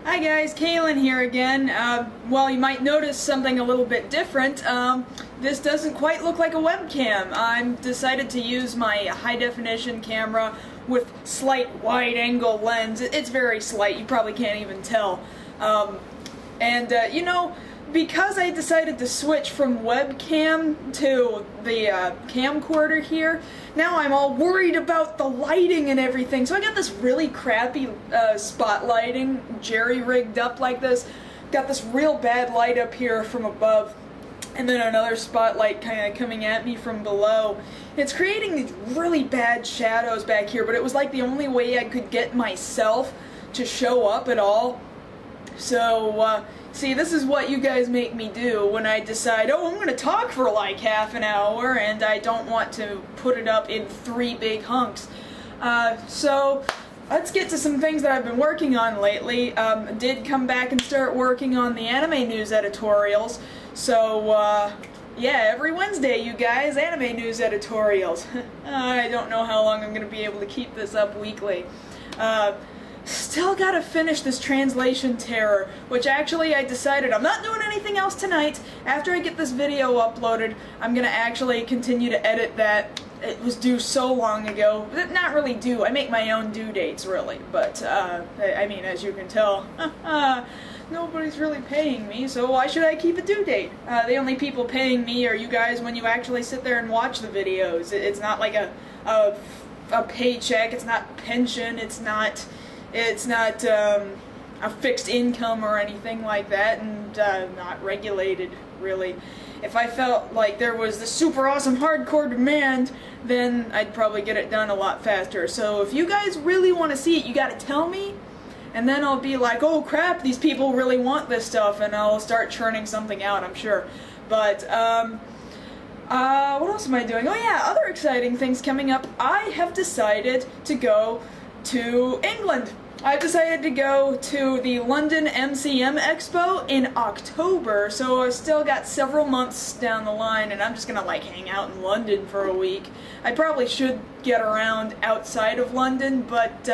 Hi guys, Kaylin here again. Well, you might notice something a little bit different. This doesn't quite look like a webcam. I decided to use my high-definition camera with slight wide-angle lens. It's very slight, you probably can't even tell. You know, because I decided to switch from webcam to the camcorder here, now I'm all worried about the lighting and everything. So I got this really crappy spotlighting, jerry-rigged up like this. Got this real bad light up here from above, and then another spotlight kind of coming at me from below. It's creating these really bad shadows back here, but it was like the only way I could get myself to show up at all. So, see, this is what you guys make me do when I decide, oh, I'm going to talk for like half an hour and I don't want to put it up in 3 big hunks. So, let's get to some things that I've been working on lately. I did come back and start working on the anime news editorials. So, yeah, every Wednesday, you guys, anime news editorials. I don't know how long I'm going to be able to keep this up weekly. Still gotta finish this translation terror, which actually I decided I'm not doing anything else tonight. After I get this video uploaded, I'm gonna actually continue to edit that. It was due so long ago. Not really due, I make my own due dates, really. But, I mean, as you can tell, nobody's really paying me, so why should I keep a due date? The only people paying me are you guys when you actually sit there and watch the videos. It's not like a paycheck, it's not pension, it's not a fixed income or anything like that, and not regulated, really. If I felt like there was this super awesome hardcore demand, then I'd probably get it done a lot faster. So if you guys really want to see it, you gotta tell me, and then I'll be like, oh crap, these people really want this stuff, and I'll start churning something out, I'm sure. But, what else am I doing? Oh yeah, other exciting things coming up. I have decided to go to England. I've decided to go to the London MCM Expo in October, so I've still got several months down the line, and I'm just gonna like hang out in London for a week. I probably should get around outside of London, but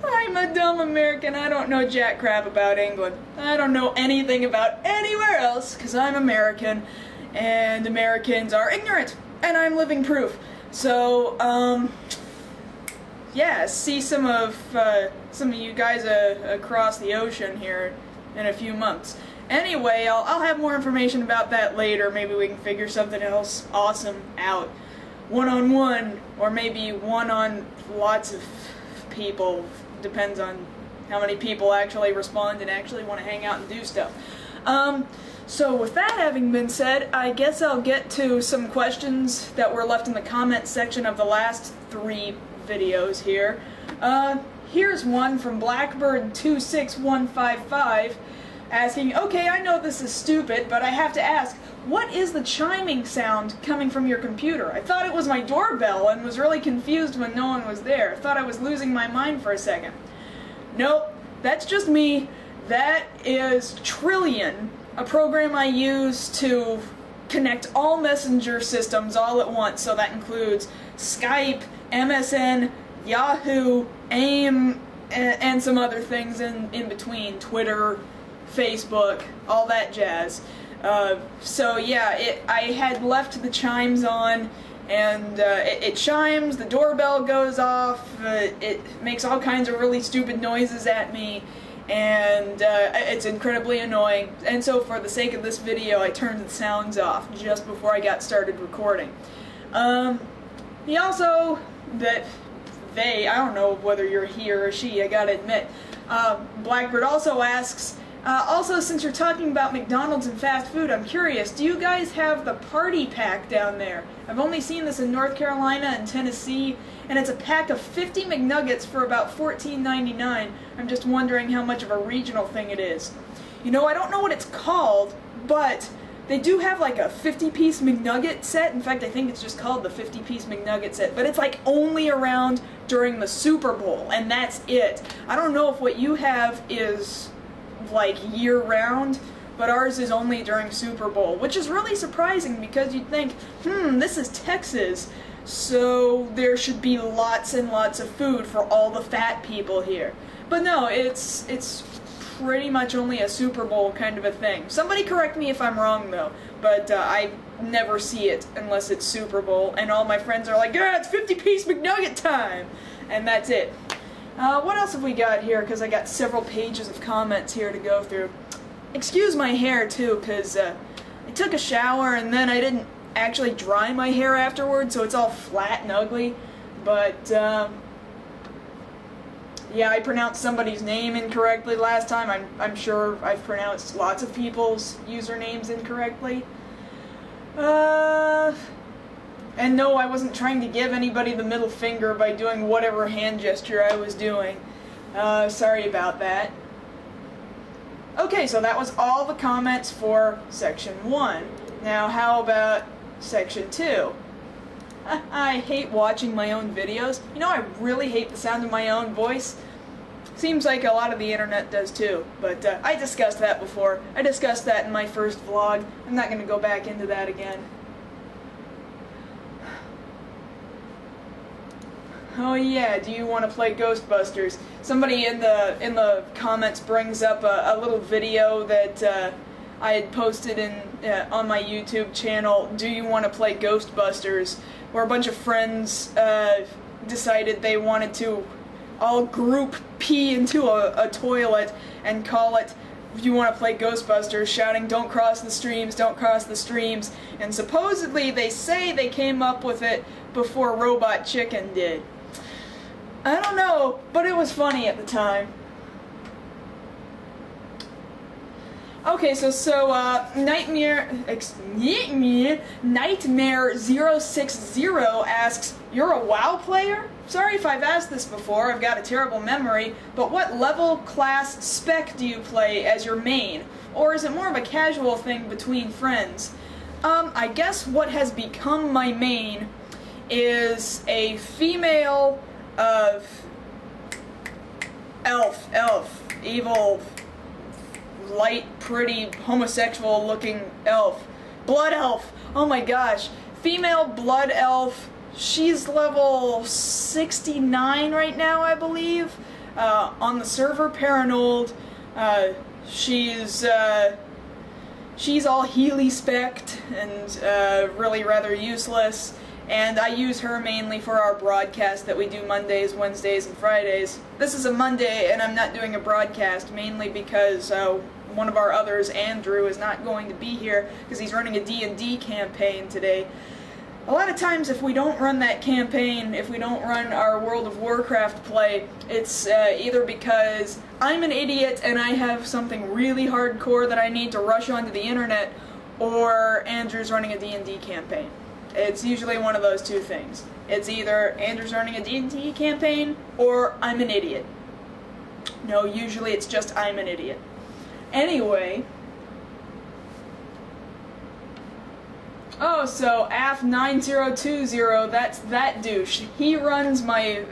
I'm a dumb American. I don't know jack crap about England. I don't know anything about anywhere else, because I'm American, and Americans are ignorant, and I'm living proof. So, yeah, see some of you guys across the ocean here in a few months. Anyway, I'll have more information about that later. Maybe we can figure something else awesome out. One-on-one, or maybe one on lots of people. Depends on how many people actually respond and actually want to hang out and do stuff. So with that having been said, I guess I'll get to some questions that were left in the comments section of the last 3 videos here. Here's one from Blackbird26155 asking, okay, I know this is stupid, but I have to ask, what is the chiming sound coming from your computer? I thought it was my doorbell and was really confused when no one was there. I thought I was losing my mind for a second. Nope, that's just me. That is Trillion, a program I use to connect all messenger systems all at once, so that includes Skype, MSN, Yahoo, AIM, and some other things in between, Twitter, Facebook, all that jazz. So yeah, I had left the chimes on, and it chimes, the doorbell goes off, it makes all kinds of really stupid noises at me, and it's incredibly annoying. And so for the sake of this video, I turned the sounds off just before I got started recording. He also, I don't know whether you're he or she, I gotta admit. Blackbird also asks, also since you're talking about McDonald's and fast food, I'm curious, do you guys have the party pack down there? I've only seen this in North Carolina and Tennessee, and it's a pack of 50 McNuggets for about $14.99. I'm just wondering how much of a regional thing it is. You know, I don't know what it's called, but they do have like a 50-piece McNugget set. In fact, I think it's just called the 50-piece McNugget set, but it's like only around during the Super Bowl, and that's it. I don't know if what you have is like year-round, but ours is only during Super Bowl, which is really surprising because you'd think, this is Texas. so there should be lots and lots of food for all the fat people here. But no, it's pretty much only a Super Bowl kind of a thing. Somebody correct me if I'm wrong though, but I never see it unless it's Super Bowl, and all my friends are like, yeah, it's 50-piece McNugget time! And that's it. What else have we got here? Because I got several pages of comments here to go through. Excuse my hair too, because I took a shower and then I didn't actually dry my hair afterwards, so it's all flat and ugly. But yeah, I pronounced somebody's name incorrectly last time. I'm sure I've pronounced lots of people's usernames incorrectly. And no, I wasn't trying to give anybody the middle finger by doing whatever hand gesture I was doing. Sorry about that. Okay, so that was all the comments for Section 1. Now, how about Section 2? I hate watching my own videos. You know, I really hate the sound of my own voice. Seems like a lot of the internet does too, but I discussed that before. I discussed that in my first vlog. I'm not going to go back into that again. Oh yeah, do you want to play Ghostbusters? Somebody in the comments brings up a little video that I had posted on my YouTube channel, Do You Want to Play Ghostbusters? Where a bunch of friends decided they wanted to all group pee into a toilet and call it You Want to Play Ghostbusters, shouting, don't cross the streams, don't cross the streams. And supposedly they say they came up with it before Robot Chicken did. I don't know, but it was funny at the time. Okay, so Nightmare060 asks, you're a WoW player? Sorry if I've asked this before, I've got a terrible memory, but what level, class, spec do you play as your main? Or is it more of a casual thing between friends? I guess what has become my main is a female elf, evil, light, pretty, homosexual looking elf. Blood elf! Oh my gosh. Female blood elf. She's level 69 right now, I believe. On the server Paranold. She's all Healy spec'd and really rather useless. And I use her mainly for our broadcast that we do Mondays, Wednesdays, and Fridays. This is a Monday, and I'm not doing a broadcast, mainly because one of our others, Andrew, is not going to be here, because he's running a D&D campaign today. A lot of times, if we don't run that campaign, if we don't run our World of Warcraft play, it's either because I'm an idiot and I have something really hardcore that I need to rush onto the internet, or Andrew's running a D&D campaign. It's usually one of those two things. It's either Andrew's running a D&D campaign, or I'm an idiot. No, usually it's just I'm an idiot. Anyway. Oh, so AF9020, that's that douche. He runs my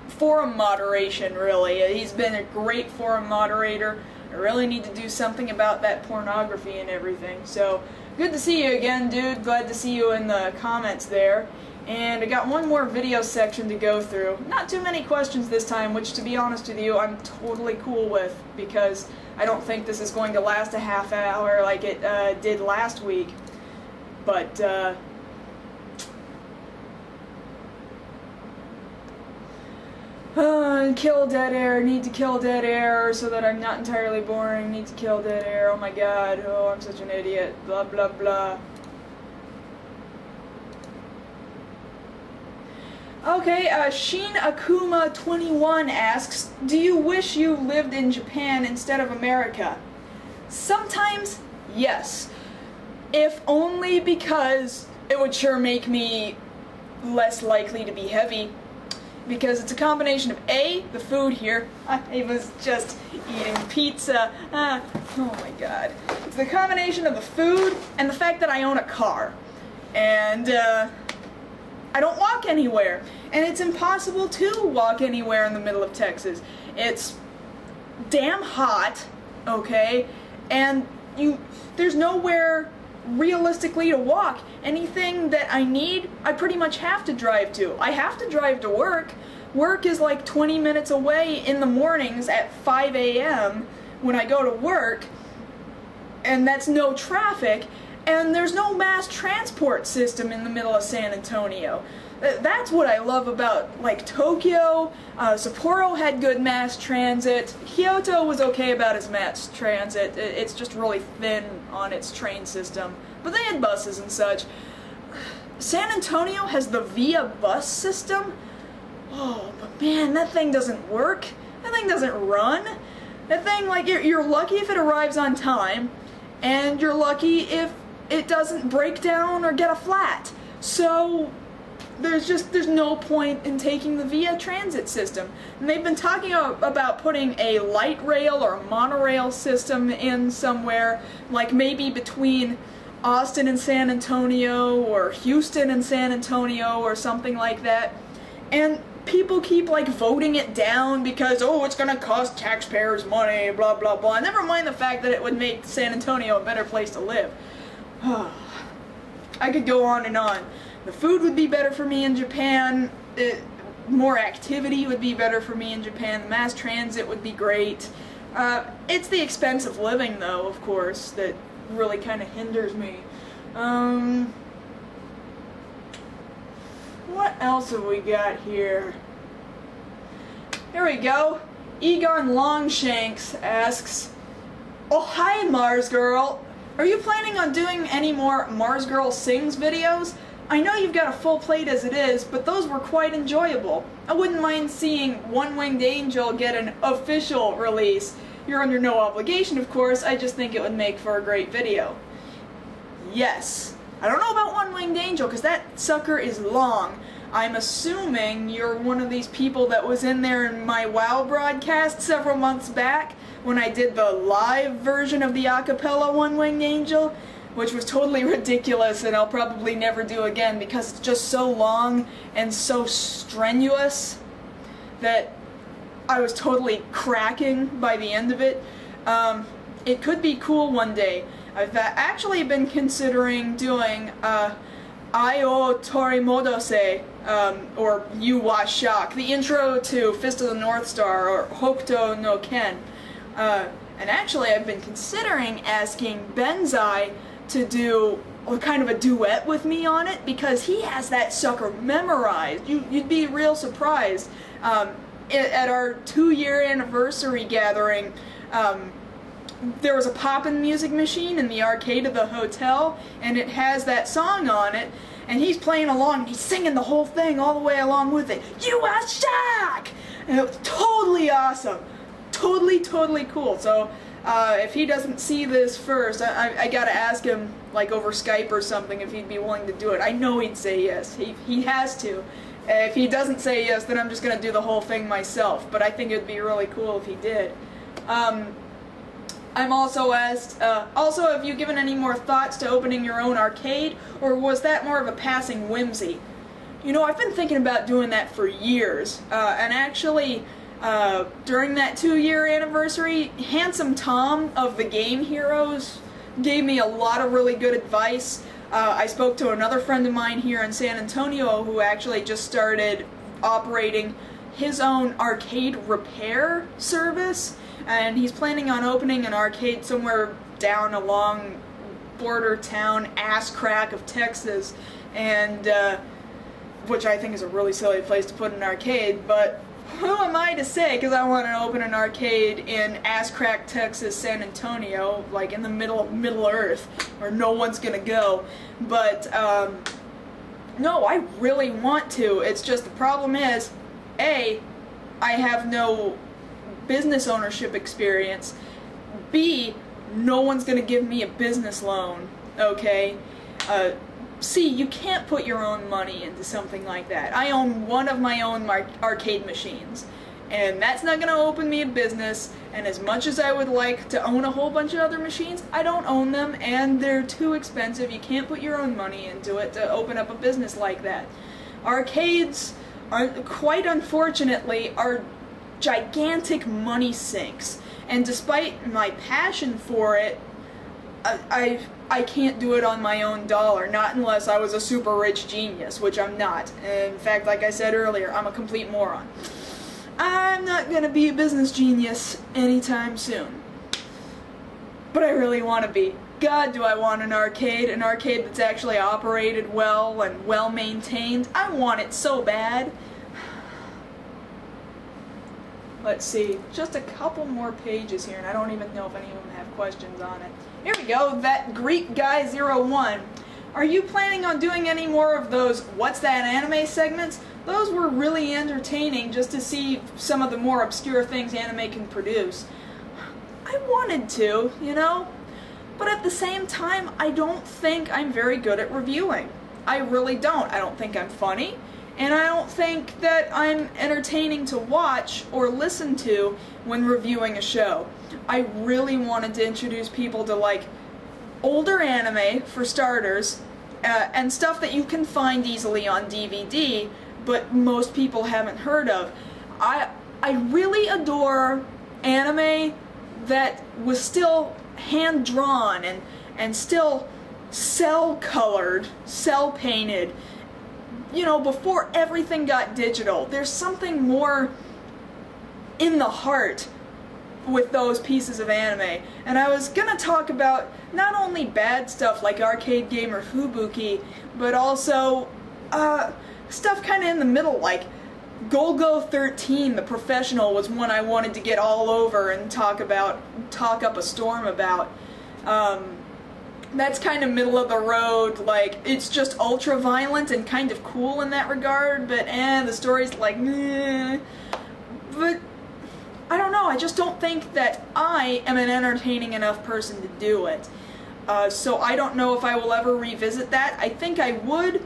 forum moderation, really. He's been a great forum moderator. I really need to do something about that pornography and everything. So, good to see you again, dude. Glad to see you in the comments there. And I got one more video section to go through. Not too many questions this time, which, to be honest with you, I'm totally cool with, because I don't think this is going to last a half hour like it did last week. But, kill dead air, need to kill dead air so that I'm not entirely boring, need to kill dead air, oh my god, oh, I'm such an idiot, blah blah blah. Okay, Sheen Akuma 21 asks, do you wish you lived in Japan instead of America? Sometimes, yes. If only because it would sure make me less likely to be heavy. Because it's a combination of A, the food here. I was just eating pizza. Oh my god. It's the combination of the food and the fact that I own a car. And I don't walk anywhere. And it's impossible to walk anywhere in the middle of Texas. It's damn hot, okay? And there's nowhere realistically to walk. Anything that I need, I pretty much have to drive to. I have to drive to work. Work is like 20 minutes away in the mornings at 5 a.m. when I go to work, and that's no traffic, and there's no mass transport system in the middle of San Antonio. That's what I love about, like, Tokyo. Sapporo had good mass transit. Kyoto was okay about its mass transit. It's just really thin on its train system. But they had buses and such. San Antonio has the Via bus system. Oh, but man, that thing doesn't work. That thing doesn't run. That thing, like, you're lucky if it arrives on time, and you're lucky if it doesn't break down or get a flat. So there's no point in taking the Via transit system. And they've been talking about putting a light rail or a monorail system in somewhere, like maybe between Austin and San Antonio, or Houston and San Antonio, or something like that. And people keep, like, voting it down because, oh, it's gonna cost taxpayers money, blah blah blah. Never mind the fact that it would make San Antonio a better place to live. I could go on and on. The food would be better for me in Japan. More activity would be better for me in Japan. The mass transit would be great. It's the expense of living, though, of course, that really kind of hinders me. What else have we got here? Here we go. Egon Longshanks asks, "Oh, hi, MarzGurl. Are you planning on doing any more MarzGurl Sings videos? I know you've got a full plate as it is, but those were quite enjoyable. I wouldn't mind seeing One Winged Angel get an official release. You're under no obligation, of course. I just think it would make for a great video." Yes. I don't know about One Winged Angel, because that sucker is long. I'm assuming you're one of these people that was in there in my WoW broadcast several months back when I did the live version of the acapella One Winged Angel, which was totally ridiculous and I'll probably never do again because it's just so long and so strenuous that I was totally cracking by the end of it. It could be cool one day. I've actually been considering doing Ai o Torimodose, or You Wa Shock, the intro to Fist of the North Star, or Hokuto no Ken. And actually I've been considering asking Benzai to do kind of a duet with me on it, because he has that sucker memorized. You'd be real surprised. At our 2-year anniversary gathering, there was a poppin' music machine in the arcade of the hotel, and it has that song on it, and he's playing along, and he's singing the whole thing all the way along with it. You are shock! And it was totally awesome. Totally cool. So, if he doesn't see this first, I gotta ask him, like over Skype or something, if he'd be willing to do it. I know he'd say yes. He has to. If he doesn't say yes, then I'm just gonna do the whole thing myself, but I think it'd be really cool if he did. I'm also asked, also, have you given any more thoughts to opening your own arcade, or was that more of a passing whimsy? You know, I've been thinking about doing that for years, and actually, during that 2-year anniversary, Handsome Tom of the Game Heroes gave me a lot of really good advice. I spoke to another friend of mine here in San Antonio who actually just started operating his own arcade repair service, and he's planning on opening an arcade somewhere down along border town ass crack of Texas, and which I think is a really silly place to put an arcade, but who am I to say, because I want to open an arcade in ass crack Texas, San Antonio, like in the middle of Middle Earth, where no one's gonna go. But no, I really want to. It's just the problem is, A, I have no business ownership experience. B, no one's gonna give me a business loan, okay? C, you can't put your own money into something like that. I own one of my own arcade machines, and that's not gonna open me a business, and as much as I would like to own a whole bunch of other machines, I don't own them, and they're too expensive. You can't put your own money into it to open up a business like that. Arcades, quite unfortunately, are gigantic money sinks, and despite my passion for it, I can't do it on my own dollar, not unless I was a super rich genius, which I'm not. In fact, like I said earlier, I'm a complete moron. I'm not gonna be a business genius anytime soon. But I really want to be. God, do I want an arcade that's actually operated well and well maintained. I want it so bad. Let's see, just a couple more pages here, and I don't even know if any of them have questions on it. Here we go, that Greek guy 01. Are you planning on doing any more of those What's That Anime segments? Those were really entertaining just to see some of the more obscure things anime can produce. I wanted to, you know? But at the same time, I don't think I'm very good at reviewing. I really don't. I don't think I'm funny. And I don't think that I'm entertaining to watch or listen to when reviewing a show. I really wanted to introduce people to, like, older anime, for starters, and stuff that you can find easily on DVD, but most people haven't heard of. I really adore anime that was still hand-drawn and still cel-colored, cel-painted, you know, before everything got digital. There's something more in the heart with those pieces of anime. And I was gonna talk about not only bad stuff like Arcade Game or Fubuki, but also stuff kind of in the middle, like Golgo 13, The Professional, was one I wanted to get all over and talk up a storm about. That's kind of middle of the road, like, it's just ultra violent and kind of cool in that regard, but the story's like, meh. But I don't know, I just don't think that I am an entertaining enough person to do it. So I don't know if I will ever revisit that. I think I would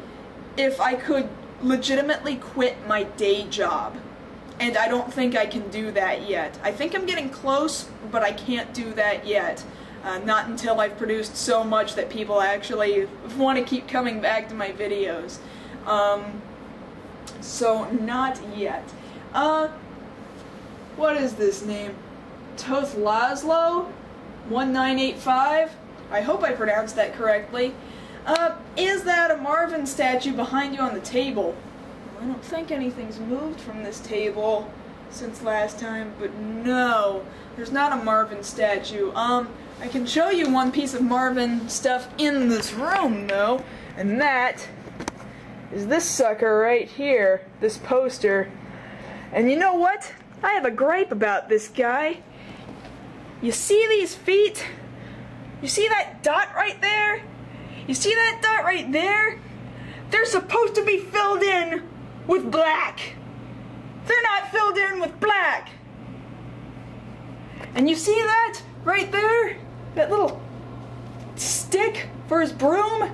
if I could legitimately quit my day job. And I don't think I can do that yet. I think I'm getting close, but I can't do that yet. Not until I've produced so much that people actually want to keep coming back to my videos. So not yet. What is this name? Toth Laszlo? 1985? I hope I pronounced that correctly. Is that a Marvin statue behind you on the table? I don't think anything's moved from this table since last time, but no, there's not a Marvin statue. I can show you one piece of Marvin stuff in this room, though, and that is this sucker right here, this poster. And you know what? I have a gripe about this guy. You see these feet? You see that dot right there? You see that dot right there? They're supposed to be filled in with black. They're not filled in with black. And you see that right there? That little stick for his broom?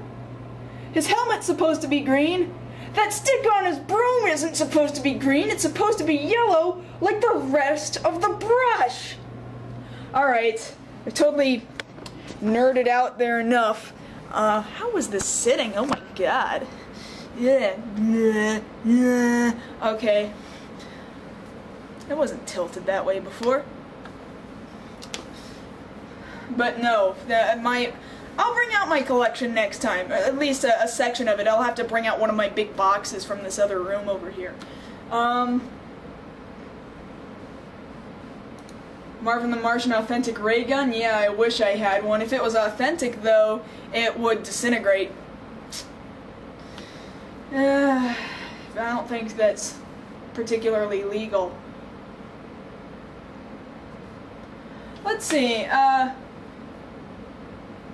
His helmet's supposed to be green. That stick on his broom isn't supposed to be green. It's supposed to be yellow like the rest of the brush. Alright, I've totally nerded out there enough. How was this sitting? Oh my god. Yeah. Okay. It wasn't tilted that way before. But no, I'll bring out my collection next time, or at least a section of it. I'll have to bring out one of my big boxes from this other room over here. Marvin the Martian authentic ray gun? Yeah, I wish I had one. If it was authentic, though, it would disintegrate. I don't think that's particularly legal. Let's see,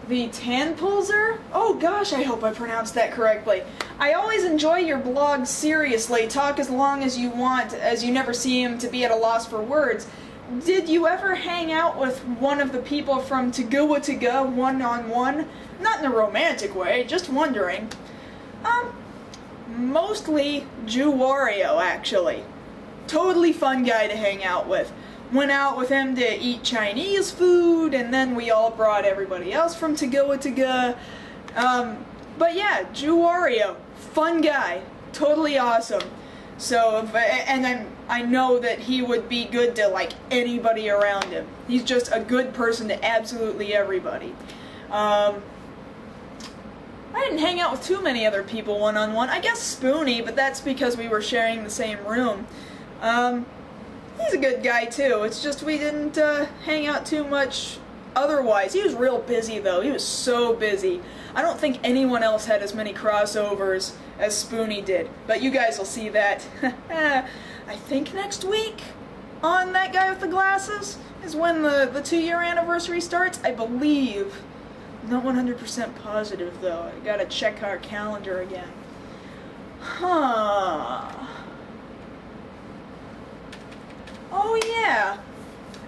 the Tanpulser? Oh gosh, I hope I pronounced that correctly. I always enjoy your blogs seriously. Talk as long as you want, as you never seem to be at a loss for words. Did you ever hang out with one of the people from Tagawa Taga one-on-one? Not in a romantic way, just wondering. Mostly Jew Wario, actually. Totally fun guy to hang out with. Went out with him to eat Chinese food, and then we all brought everybody else from Tagawa Taga. But yeah, Jew Wario, fun guy, totally awesome. So, and I know that he would be good to, like, anybody around him. He's just a good person to absolutely everybody. I didn't hang out with too many other people one-on-one. I guess Spoonie, but that's because we were sharing the same room. He's a good guy too. It's just we didn't hang out too much otherwise. He was real busy though. He was so busy. I don't think anyone else had as many crossovers as Spoonie did. But you guys will see that. I think next week on That Guy with the Glasses is when the 2-year anniversary starts, I believe. I'm not 100% positive though. I gotta check our calendar again. Oh yeah,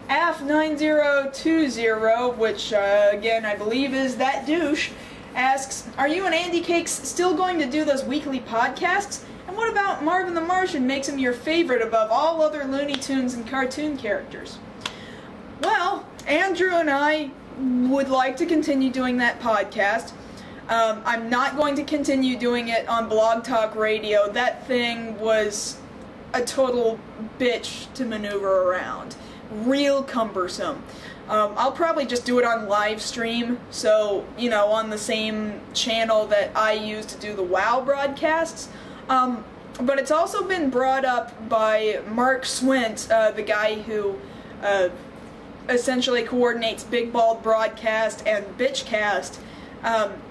AF9020, which again I believe is that douche, asks, are you and Andy Cakes still going to do those weekly podcasts? And what about Marvin the Martian makes him your favorite above all other Looney Tunes and cartoon characters? Well, Andrew and I would like to continue doing that podcast. I'm not going to continue doing it on Blog Talk Radio. That thing was a total bitch to maneuver around. Real cumbersome. I'll probably just do it on live stream, so, you know, on the same channel that I use to do the WoW broadcasts. But it's also been brought up by Mark Swint, the guy who essentially coordinates Big Bald Broadcast and Bitchcast.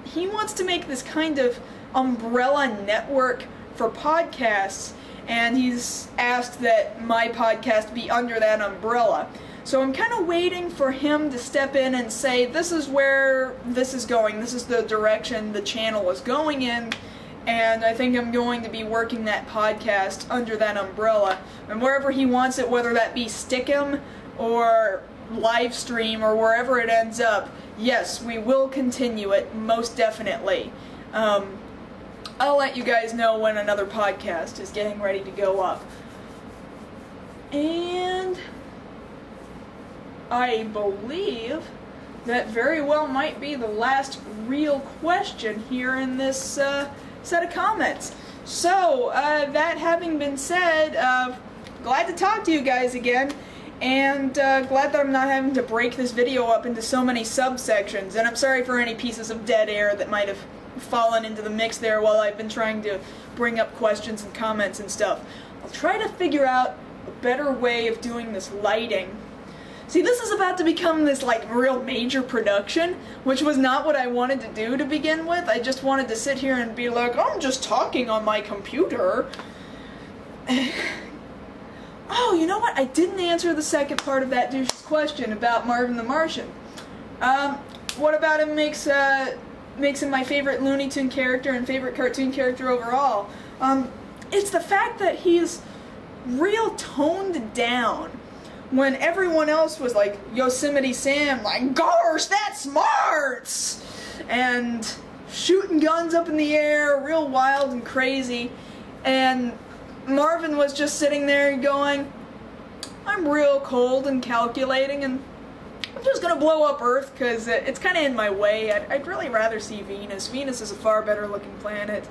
He wants to make this kind of umbrella network for podcasts, and he's asked that my podcast be under that umbrella. So I'm kind of waiting for him to step in and say, this is where this is going, this is the direction the channel is going in, and I think I'm going to be working that podcast under that umbrella. And wherever he wants it, whether that be Stickem or live stream or wherever it ends up, yes, we will continue it, most definitely. I'll let you guys know when another podcast is getting ready to go up. And I believe that very well might be the last real question here in this set of comments. So, that having been said, glad to talk to you guys again, and glad that I'm not having to break this video up into so many subsections, and I'm sorry for any pieces of dead air that might have fallen into the mix there while I've been trying to bring up questions and comments and stuff. I'll try to figure out a better way of doing this lighting. See, this is about to become this, like, real major production, which was not what I wanted to do to begin with. I just wanted to sit here and be like, I'm just talking on my computer. Oh, you know what? I didn't answer the second part of that douche's question about Marvin the Martian. What about him makes him my favorite Looney Tune character and favorite cartoon character overall? It's the fact that he's real toned down. When everyone else was like Yosemite Sam, like, gosh, that's smarts! And shooting guns up in the air, real wild and crazy. And Marvin was just sitting there going, I'm real cold and calculating, and I'm just gonna blow up Earth because it's kind of in my way. I'd really rather see Venus. Venus is a far better looking planet.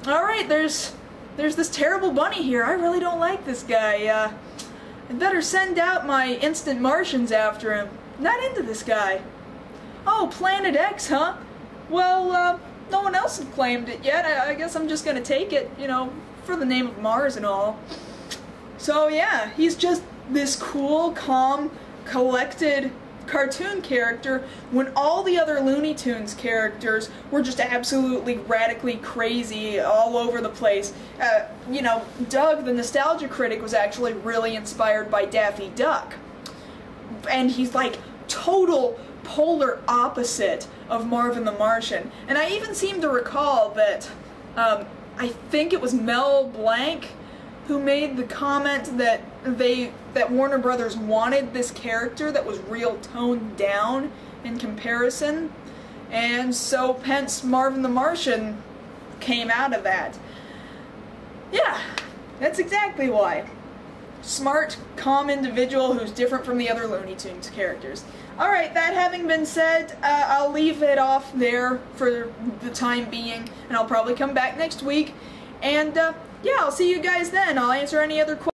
Alright, there's this terrible bunny here. I really don't like this guy. I'd better send out my instant Martians after him. Not into this guy. Oh, Planet X, huh? Well, no one else has claimed it yet. I guess I'm just gonna take it, you know, for the name of Mars and all. So yeah, he's just this cool, calm, collected cartoon character when all the other Looney Tunes characters were just absolutely radically crazy all over the place. You know, Doug, the nostalgia critic, was actually really inspired by Daffy Duck. And he's like total polar opposite of Marvin the Martian. And I even seem to recall that, I think it was Mel Blanc who made the comment that Warner Brothers wanted this character that was real toned down in comparison, and so hence Marvin the Martian came out of that. Yeah, that's exactly why. Smart, calm individual who's different from the other Looney Tunes characters. Alright, that having been said, I'll leave it off there for the time being, and I'll probably come back next week, and yeah, I'll see you guys then. I'll answer any other questions.